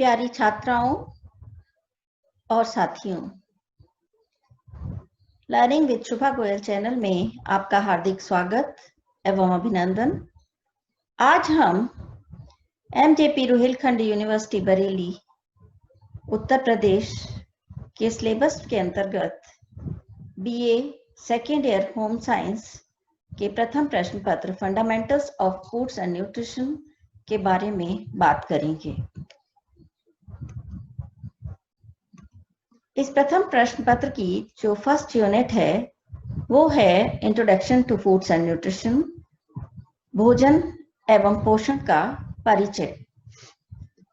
प्यारी छात्राओं और साथियों, learning with Shubha Goyal channel में आपका हार्दिक स्वागत एवं अभिनंदन। आज हम एमजेपी रुहेलखंड यूनिवर्सिटी बरेली उत्तर प्रदेश के सिलेबस के अंतर्गत BA second year home science के प्रथम प्रश्न पत्र fundamentals of foods and nutrition के बारे में बात करेंगे। इस प्रथम प्रश्न पत्र की जो फर्स्ट यूनिट है वो है introduction to foods and nutrition, भोजन एवं पोषण का परिचय।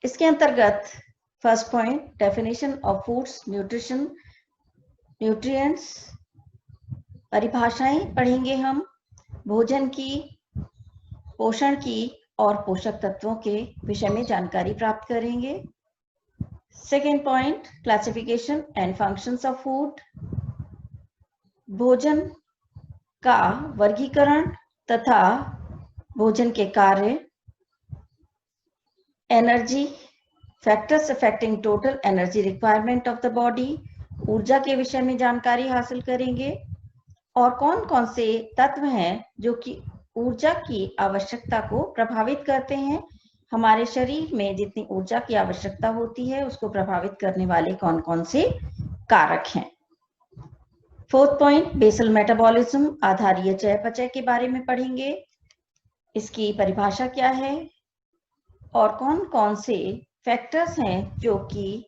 इसके अंतर्गत first point definition of foods, nutrition, nutrients, परिभाषाएं पढ़ेंगे हम, भोजन की, पोषण की और पोषक तत्वों के विषय में जानकारी प्राप्त करेंगे। Second point classification and functions of food, भोजन का वर्गीकरण तथा भोजन के कार्य, energy factors affecting total energy requirement of the body, ऊर्जा के विषय में जानकारी हासिल करेंगे और कौन कौन से तत्व हैं जो कि ऊर्जा की आवश्यकता को प्रभावित करते हैं। हमारे शरीर में जितनी ऊर्जा की आवश्यकता होती है उसको प्रभावित करने वाले कौन कौन से कारक हैं। फोर्थ पॉइंट बेसल मेटाबॉलिज्म, आधारीय चयापचय के बारे में पढ़ेंगे। इसकी परिभाषा क्या है और कौन कौन से फैक्टर्स हैं जो कि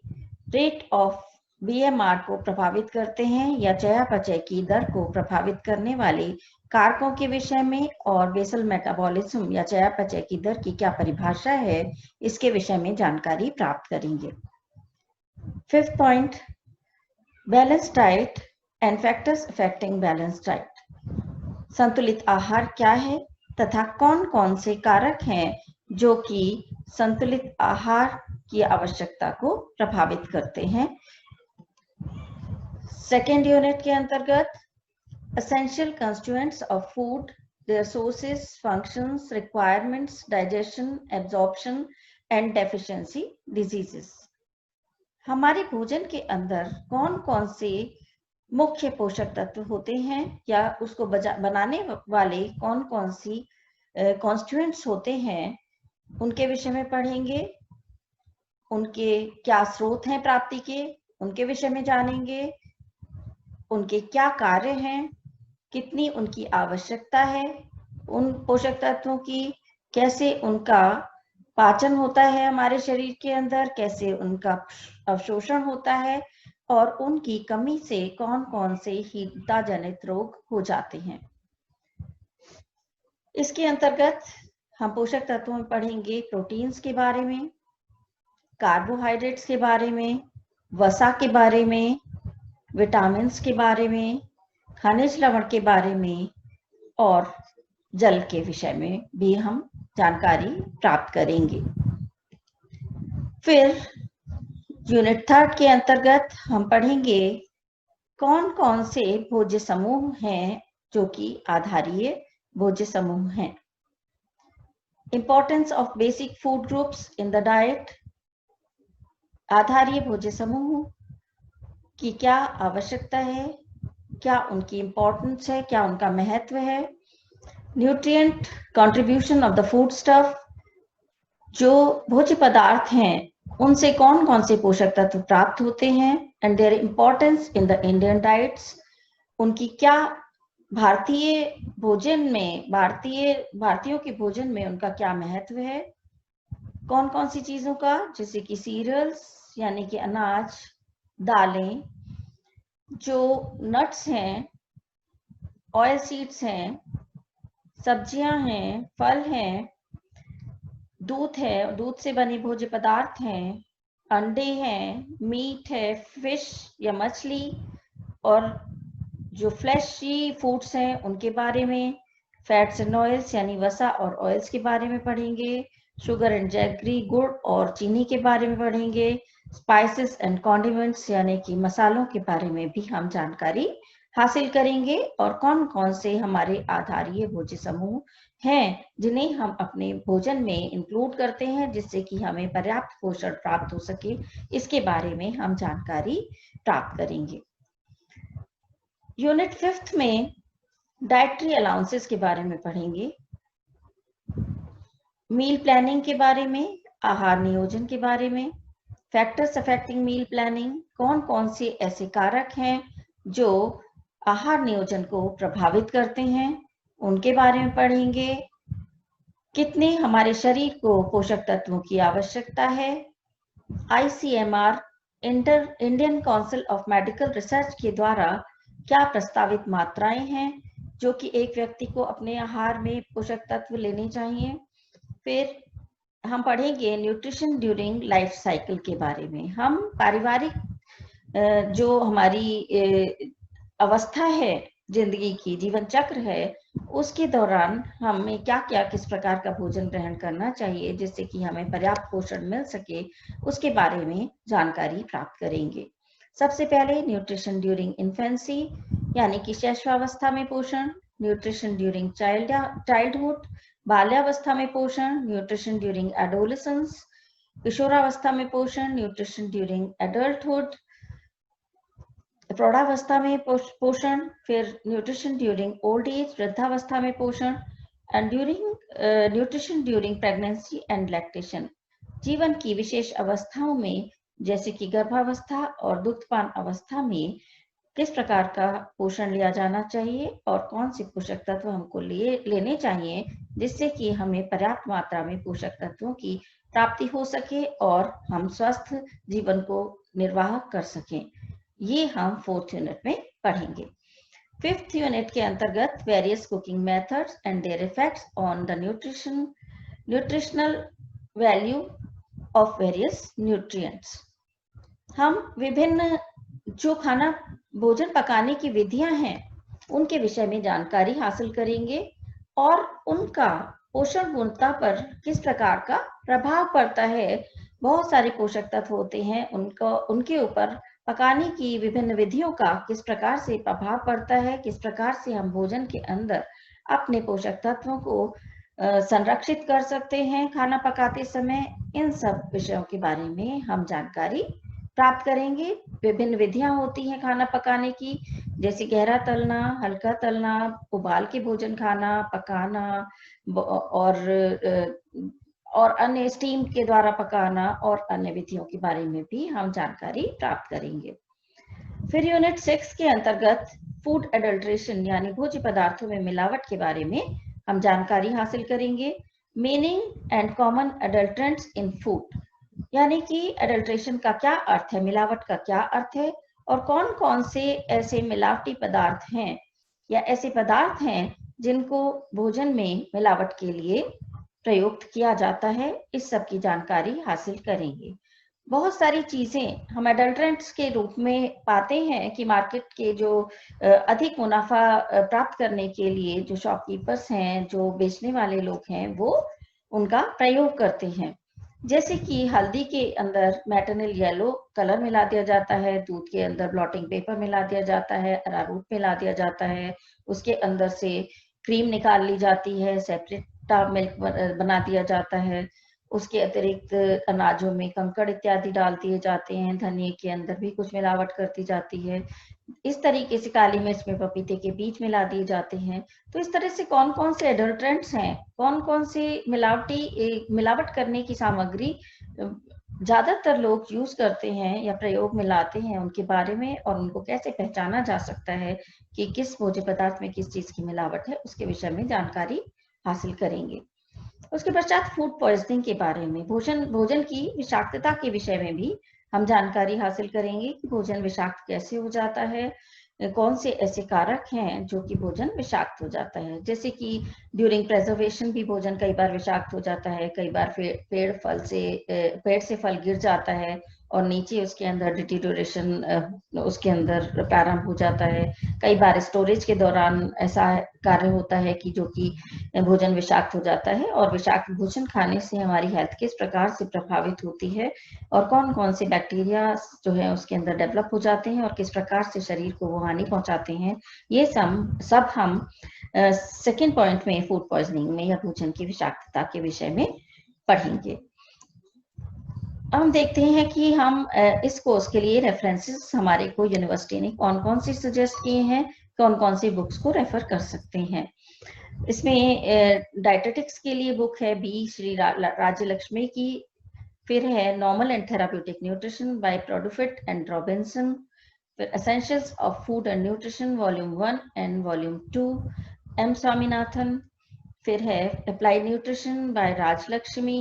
रेट ऑफ बीएमआर को प्रभावित करते हैं या चयापचय की दर को प्रभावित करने वाले कारकों के विषय में, और बेसल मेटाबॉलिज्म या चयापचय की दर की क्या परिभाषा है इसके विषय में जानकारी प्राप्त करेंगे। Fifth point balance diet and factors affecting balance diet, संतुलित आहार क्या है तथा कौन कौन से कारक हैं जो कि संतुलित आहार की आवश्यकता को प्रभावित करते हैं। सेकेंड यूनिट के अंतर्गत essential constituents of food, their sources, functions, requirements, digestion, absorption and deficiency diseases। हमारे भोजन के अंदर कौन कौन से मुख्य पोषक तत्व होते हैं या उसको बनाने वाले कौन कौन सी कॉन्स्टिट्यूएंट्स होते हैं उनके विषय में पढ़ेंगे। उनके क्या स्रोत हैं प्राप्ति के, उनके विषय में जानेंगे। उनके क्या कार्य हैं, कितनी उनकी आवश्यकता है उन पोषक तत्वों की, कैसे उनका पाचन होता है हमारे शरीर के अंदर, कैसे उनका अवशोषण होता है और उनकी कमी से कौन कौन से हीनता जनित रोग हो जाते हैं। इसके अंतर्गत हम पोषक तत्वों में पढ़ेंगे प्रोटीन्स के बारे में, कार्बोहाइड्रेट्स के बारे में, वसा के बारे में, विटामिन्स के बारे में, खनिज लवण के बारे में और जल के विषय में भी हम जानकारी प्राप्त करेंगे। फिर यूनिट थर्ड के अंतर्गत हम पढ़ेंगे कौन कौन से भोज्य समूह हैं जो कि आधारीय भोज्य समूह हैं। Importance of basic food groups in the diet, आधारीय भोज्य समूह की क्या आवश्यकता है, क्या उनकी इंपॉर्टेंस है, क्या उनका महत्व है। Nutrient contribution of the food stuff, जो भोज्य पदार्थ हैं उनसे कौन कौन से पोषक तत्व प्राप्त होते हैं and their importance in the Indian diets, उनकी क्या भारतीय भोजन में, भारतीयों के भोजन में उनका क्या महत्व है। कौन कौन सी चीजों का, जैसे कि सीरियल्स यानी कि अनाज, दालें, जो नट्स हैं, ऑयल सीड्स हैं, सब्जियां हैं, फल हैं, दूध है, दूध से बने भोज्य पदार्थ हैं, अंडे हैं, मीट है, फिश या मछली, और जो फ्लैशी फूड्स हैं उनके बारे में, फैट्स एंड ऑयल्स यानी वसा और ऑयल्स के बारे में पढ़ेंगे, शुगर एंड जैगरी, गुड़ और चीनी के बारे में पढ़ेंगे, स्पाइसेस एंड कॉन्डिमेंट्स यानी कि मसालों के बारे में भी हम जानकारी हासिल करेंगे और कौन कौन से हमारे आधारीय भोज्य समूह हैं जिन्हें हम अपने भोजन में इंक्लूड करते हैं जिससे कि हमें पर्याप्त पोषण प्राप्त हो सके, इसके बारे में हम जानकारी प्राप्त करेंगे। यूनिट 5 में डाइटरी अलाउंसेस के बारे में पढ़ेंगे, मील प्लानिंग के बारे में, आहार नियोजन के बारे में, फैक्टर्स अफेक्टिंग मील प्लानिंग, कौन कौन से ऐसे कारक हैं जो आहार नियोजन को प्रभावित करते हैं उनके बारे में पढ़ेंगे, कितने हमारे शरीर को पोषक तत्वों की आवश्यकता है, ICMR Indian council of medical research के द्वारा क्या प्रस्तावित मात्राएं हैं जो कि एक व्यक्ति को अपने आहार में पोषक तत्व लेने चाहिए। फिर हम पढ़ेंगे न्यूट्रिशन ड्यूरिंग लाइफ साइकिल के बारे में। हम पारिवारिक जो हमारी अवस्था है, जिंदगी की जीवन चक्र है, उसके दौरान हमें क्या क्या किस प्रकार का भोजन ग्रहण करना चाहिए जिससे कि हमें पर्याप्त पोषण मिल सके, उसके बारे में जानकारी प्राप्त करेंगे। सबसे पहले न्यूट्रिशन ड्यूरिंग इन्फेंसी यानी कि शैशवावस्था में पोषण, न्यूट्रिशन ड्यूरिंग चाइल्डहुड बाल्यावस्था में पोषण, न्यूट्रिशन ड्यूरिंग एडोलेसेंस किशोरावस्था में पोषण, न्यूट्रिशन ड्यूरिंग एडल्टहुड प्रौढ़ावस्था में पोषण, फिर न्यूट्रिशन ड्यूरिंग ओल्ड एज वृद्धावस्था में पोषण and during nutrition during pregnancy and lactation जीवन की विशेष अवस्थाओं में जैसे कि गर्भावस्था और दुग्धपान अवस्था में किस प्रकार का पोषण लिया जाना चाहिए और कौन से पोषक तत्व हमको लेने चाहिए जिससे कि हमें पर्याप्त मात्रा में पोषक तत्वों की प्राप्ति हो सके और हम स्वस्थ जीवन को निर्वाह कर सकें। ये हम 4th यूनिट में पढ़ेंगे। 5th यूनिट के अंतर्गत various cooking methods and there effects on the nutritional value of various nutrients. हम विभिन्न जो खाना भोजन पकाने की विधियां हैं उनके विषय में जानकारी हासिल करेंगे और उनका पोषण गुणवत्ता पर किस प्रकार का प्रभाव पड़ता है। बहुत सारे पोषक तत्व होते हैं, उनके ऊपर पकाने की विभिन्न विधियों का किस प्रकार से प्रभाव पड़ता है, किस प्रकार से हम भोजन के अंदर अपने पोषक तत्वों को संरक्षित कर सकते हैं खाना पकाते समय। इन सब विषयों के बारे में हम जानकारी प्राप्त करेंगे। विभिन्न विधियां होती हैं खाना पकाने की, जैसे गहरा तलना, हल्का तलना, उबाल के भोजन खाना, पकाना और अन्य स्टीम के द्वारा पकाना और अन्य विधियों के बारे में भी हम जानकारी प्राप्त करेंगे। फिर यूनिट 6 के अंतर्गत फूड एडल्ट्रेशन यानी भोज्य पदार्थों में मिलावट के बारे में हम जानकारी हासिल करेंगे। Meaning and common adulterants in food यानी कि एडल्ट्रेशन का क्या अर्थ है, मिलावट का क्या अर्थ है और कौन कौन से ऐसे मिलावटी पदार्थ हैं या ऐसे पदार्थ हैं जिनको भोजन में मिलावट के लिए प्रयुक्त किया जाता है, इस सब की जानकारी हासिल करेंगे। बहुत सारी चीजें हम एडल्ट्रेंट्स के रूप में पाते हैं कि मार्केट के जो अधिक मुनाफा प्राप्त करने के लिए जो शॉपकीपर्स हैं, जो बेचने वाले लोग हैं, वो उनका प्रयोग करते हैं। जैसे कि हल्दी के अंदर मैटरनल येलो कलर मिला दिया जाता है, दूध के अंदर ब्लॉटिंग पेपर मिला दिया जाता है, अरारोट मिला दिया जाता है, उसके अंदर से क्रीम निकाल ली जाती है, सेपरेट मिल्क बना दिया जाता है, उसके अतिरिक्त अनाजों में कंकड़ इत्यादि डाल दिए जाते हैं, धनिए के अंदर भी कुछ मिलावट करती जाती है, इस तरीके से काली मिर्च में पपीते के बीज मिला दिए जाते हैं। तो इस तरह से कौन कौन से एडल्ट्रेंट्स हैं, कौन कौन से मिलावट करने की सामग्री ज्यादातर लोग यूज करते हैं या प्रयोग में लाते हैं, उनके बारे में और उनको कैसे पहचाना जा सकता है कि किस भोज्य पदार्थ में किस चीज की मिलावट है, उसके विषय में जानकारी हासिल करेंगे। उसके पश्चात फूड पॉइजनिंग के बारे में, भोजन की विषाक्तता के विषय में भी हम जानकारी हासिल करेंगे कि भोजन विषाक्त कैसे हो जाता है, कौन से ऐसे कारक हैं जो कि भोजन विषाक्त हो जाता है। जैसे कि ड्यूरिंग प्रेजर्वेशन भी भोजन कई बार विषाक्त हो जाता है, कई बार पेड़ से फल गिर जाता है और नीचे उसके अंदर डिटीरियोरेशन उसके अंदर प्रारंभ हो जाता है। कई बार स्टोरेज के दौरान ऐसा कार्य होता है कि जो कि भोजन विषाक्त हो जाता है, और विषाक्त भोजन खाने से हमारी हेल्थ किस प्रकार से प्रभावित होती है और कौन कौन से बैक्टीरिया जो है उसके अंदर डेवलप हो जाते हैं और किस प्रकार से शरीर को वो हानि पहुंचाते हैं, ये सब हम सेकेंड पॉइंट में फूड पॉइजनिंग में या भोजन की विषाक्तता के विषय में पढ़ेंगे। हम देखते हैं कि हम इस कोर्स के लिए रेफरेंसेस हमारे को यूनिवर्सिटी ने कौन कौन से सजेस्ट किए हैं, कौन कौन सी बुक्स को रेफर कर सकते हैं। इसमें डायटेटिक्स के लिए बुक है बी श्री राज्य लक्ष्मी की, फिर है normal and therapeutic nutrition by Proudfit and Robinson, फिर essentials of food and nutrition volume 1 and volume 2 M Swaminathan, फिर है applied nutrition by Rajalakshmi,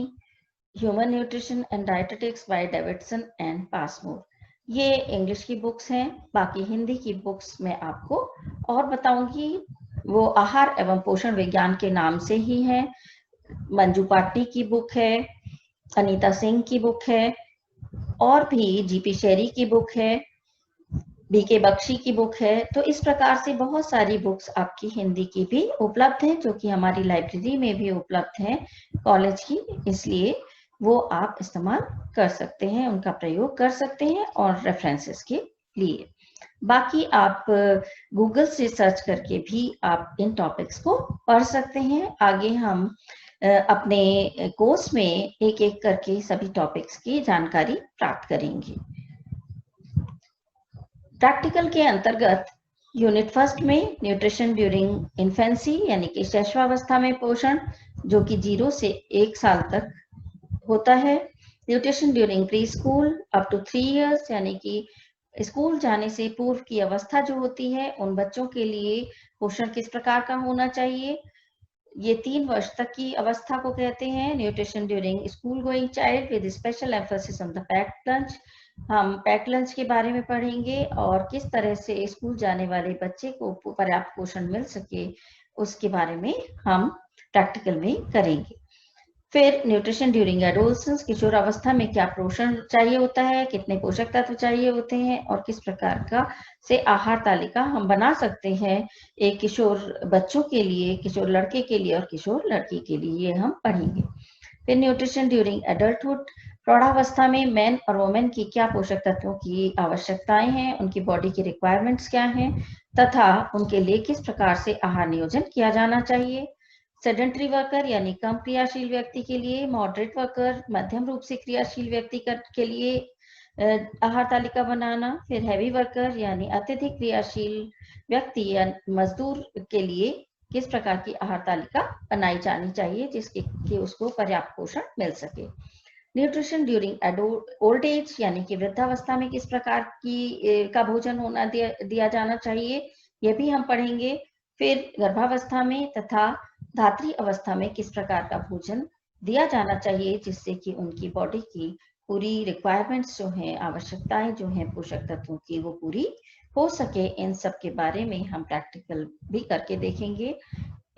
human nutrition and dietetics by Davidson and Passmore. ये इंग्लिश की बुक्स हैं। बाकी हिंदी की बुक्स मैं आपको और बताऊंगी, वो आहार एवं पोषण विज्ञान के नाम से ही है। मंजू पाटनी की बुक है, अनीता सिंह की बुक है, और भी जीपी शेरी की बुक है, बीके बख्शी की बुक है। तो इस प्रकार से बहुत सारी बुक्स आपकी हिंदी की भी उपलब्ध हैं, जो कि हमारी लाइब्रेरी में भी उपलब्ध हैं कॉलेज की, इसलिए वो आप इस्तेमाल कर सकते हैं, उनका प्रयोग कर सकते हैं और रेफरेंसेस के लिए। बाकी आप गूगल से सर्च करके भी आप इन टॉपिक्स को पढ़ सकते हैं। आगे हम अपने कोर्स में एक एक करके सभी टॉपिक्स की जानकारी प्राप्त करेंगे। प्रैक्टिकल के अंतर्गत यूनिट फर्स्ट में न्यूट्रिशन ड्यूरिंग इन्फेंसी यानी कि शैशवावस्था में पोषण, जो कि 0 से 1 साल तक होता है। Nutrition during preschool up to 3 years यानी कि स्कूल जाने से पूर्व की अवस्था जो होती है, उन बच्चों के लिए पोषण किस प्रकार का होना चाहिए, ये 3 वर्ष तक की अवस्था को कहते हैं। Nutrition during school going child with special emphasis on the packed lunch, हम पैक्ड लंच के बारे में पढ़ेंगे और किस तरह से स्कूल जाने वाले बच्चे को पर्याप्त पोषण मिल सके उसके बारे में हम प्रैक्टिकल में करेंगे। फिर न्यूट्रिशन ड्यूरिंग एडोलसेंस, किशोर अवस्था में क्या पोषण चाहिए होता है, कितने पोषक तत्व चाहिए होते हैं और किस प्रकार का से आहार तालिका हम बना सकते हैं एक किशोर बच्चों के लिए, किशोर लड़के के लिए और किशोर लड़की के लिए, ये हम पढ़ेंगे। फिर न्यूट्रिशन ड्यूरिंग एडल्टहुड, प्रौढ़ावस्था में मैन और वुमेन की क्या पोषक तत्वों की आवश्यकताएं हैं, उनकी बॉडी की रिक्वायरमेंट्स क्या हैं तथा उनके लिए किस प्रकार से आहार नियोजन किया जाना चाहिए। सेडेंटरी वर्कर यानी कम क्रियाशील व्यक्ति के लिए, मॉडरेट वर्कर मध्यम रूप से क्रियाशील व्यक्ति के लिए आहार तालिका बनाना। फिर हैवी वर्कर यानी अत्यधिक क्रियाशील व्यक्ति या मजदूर के लिए किस प्रकार की आहार तालिका बनाई जानी चाहिए जिसके कि उसको पर्याप्त पोषण मिल सके। न्यूट्रिशन ड्यूरिंग ओल्ड एज यानी कि वृद्धावस्था में किस प्रकार की का भोजन होना दिया जाना चाहिए, ये भी हम पढ़ेंगे। फिर गर्भावस्था में तथा धात्री अवस्था में किस प्रकार का भोजन दिया जाना चाहिए जिससे कि उनकी बॉडी की पूरी रिक्वायरमेंट्स जो हैं, आवश्यकताएं जो हैं पोषक तत्वों की, वो पूरी हो सके। इन सब के बारे में हम प्रैक्टिकल भी करके देखेंगे।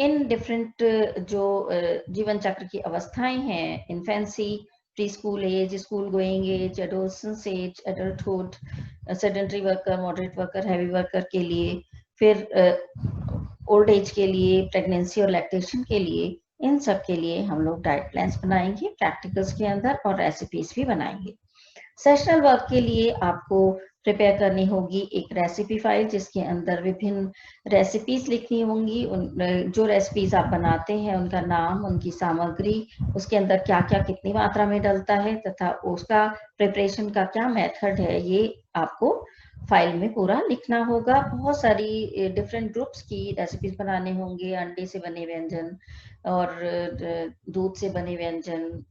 इन डिफरेंट जो जीवन चक्र की अवस्थाएं हैं, infancy, preschool age, school going age, adolescence age, adulthood, sedentary worker, moderate worker, heavy worker के लिए, फिर ओल्ड एज के लिए, प्रेगनेंसी और लैक्टेशन के लिए, इन सब के लिए हम लोग डाइट प्लान्स बनाएंगे प्रैक्टिकल्स के अंदर और रेसिपीज भी बनाएंगे। सेशनल वर्क के लिए आपको प्रिपेयर करनी होगी एक रेसिपी फाइल जिसके अंदर विभिन्न रेसिपीज लिखनी होंगी। जो रेसिपीज आप बनाते हैं उनका नाम, उनकी सामग्री, उसके अंदर क्या क्या कितनी मात्रा में डलता है तथा उसका प्रिपरेशन का क्या मेथड है, ये आपको फाइल में पूरा लिखना होगा। बहुत सारी डिफरेंट ग्रुप्स की रेसिपीज बनाने होंगे, अंडे से बने व्यंजन और दूध से बने व्यंजन,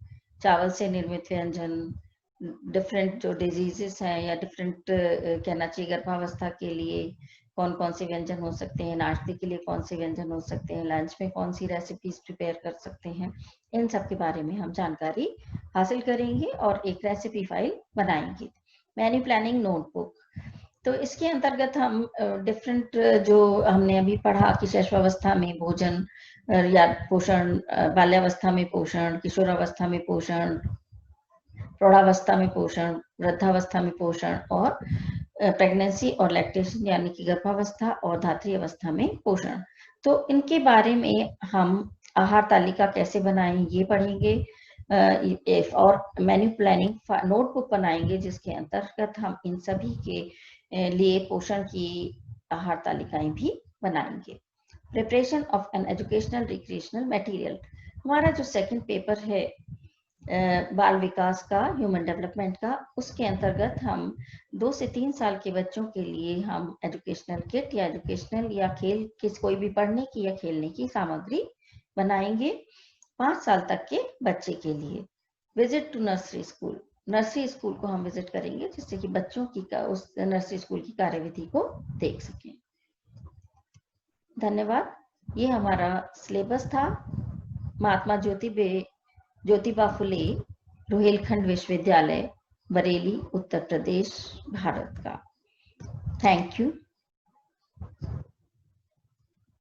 चावल से निर्मित व्यंजन, डिफरेंट जो डिजीजेस हैं या डिफरेंट कहना चाहिए गर्भावस्था के लिए कौन कौन से व्यंजन हो सकते हैं, नाश्ते के लिए कौन से व्यंजन हो सकते हैं, लंच में कौन सी रेसिपीज प्रिपेयर कर सकते हैं, इन सब के बारे में हम जानकारी हासिल करेंगे और एक रेसिपी फाइल बनाएंगे। मेन्यू प्लानिंग नोटबुक, तो इसके अंतर्गत हम डिफरेंट जो हमने अभी पढ़ा कि शैशवावस्था में भोजन या पोषण, बाल्यावस्था में पोषण, किशोरावस्था में पोषण, प्रौढ़ावस्था में पोषण, वृद्धावस्था में पोषण और प्रेगनेंसी और लैक्टेशन यानी कि गर्भावस्था और धात्री अवस्था में पोषण। तो इनके बारे में हम आहार तालिका कैसे बनाएं ये पढ़ेंगे और मेन्यू प्लानिंग नोटबुक बनाएंगे जिसके अंतर्गत हम इन सभी के लिए पोषण की आहार तालिकाएं भी बनाएंगे। Preparation of an educational recreational material, हमारा जो सेकंड पेपर है बाल विकास का, ह्यूमन डेवलपमेंट का, उसके अंतर्गत हम 2 से 3 साल के बच्चों के लिए हम एजुकेशनल किट या एजुकेशनल या खेल किस कोई भी पढ़ने की या खेलने की सामग्री बनाएंगे 5 साल तक के बच्चे के लिए। Visit to nursery school, nursery school को हम विजिट करेंगे जिससे कि बच्चों की उस नर्सरी स्कूल की कार्यविधि को देख सकें। धन्यवाद। ये हमारा सिलेबस था महात्मा ज्योतिबा फुले रोहिलखंड विश्वविद्यालय बरेली उत्तर प्रदेश भारत का। Thank you.